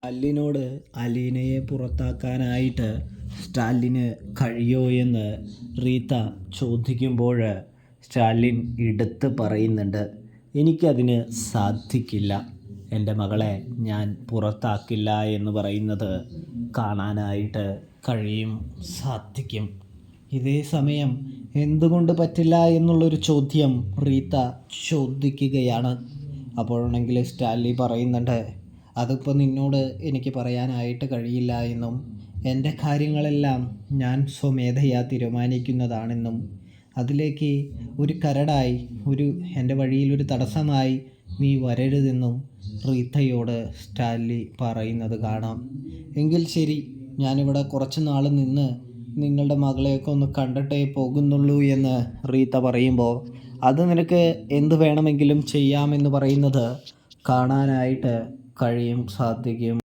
സ്റ്റാലിനോട് അലീനയെ പുറത്താക്കാനായിട്ട് സ്റ്റാലിന് കഴിയോ എന്ന് റീത്ത ചോദിക്കുമ്പോൾ സ്റ്റാലിൻ എടുത്ത് പറയുന്നുണ്ട്, എനിക്കതിന് സാധിക്കില്ല, എൻ്റെ മകളെ ഞാൻ പുറത്താക്കില്ല എന്ന് പറയുന്നത് കാണാനായിട്ട് കഴിയും, സാധിക്കും. ഇതേ സമയം എന്തുകൊണ്ട് പറ്റില്ല എന്നുള്ളൊരു ചോദ്യം റീത്ത ചോദിക്കുകയാണ്. അപ്പോഴാണെങ്കിൽ സ്റ്റാലിൻ പറയുന്നുണ്ട്, അതിപ്പോൾ നിന്നോട് എനിക്ക് പറയാനായിട്ട് കഴിയില്ല എന്നും എൻ്റെ കാര്യങ്ങളെല്ലാം ഞാൻ സ്വമേധയാ തീരുമാനിക്കുന്നതാണെന്നും അതിലേക്ക് ഒരു കരടായി എൻ്റെ വഴിയിലൊരു തടസ്സമായി നീ വരരുതെന്നും റീത്തയോട് സ്റ്റാൻലി പറയുന്നത് കാണാം. എങ്കിൽ ശരി, ഞാനിവിടെ കുറച്ച് നാൾ നിന്ന് നിങ്ങളുടെ മകളെയൊക്കെ ഒന്ന് കണ്ടിട്ടേ പോകുന്നുള്ളൂ എന്ന് റീത്ത പറയുമ്പോൾ, അത് നിനക്ക് എന്ത് വേണമെങ്കിലും ചെയ്യാമെന്ന് പറയുന്നത് കാണാനായിട്ട് കഴിയും, സാധിക്കും.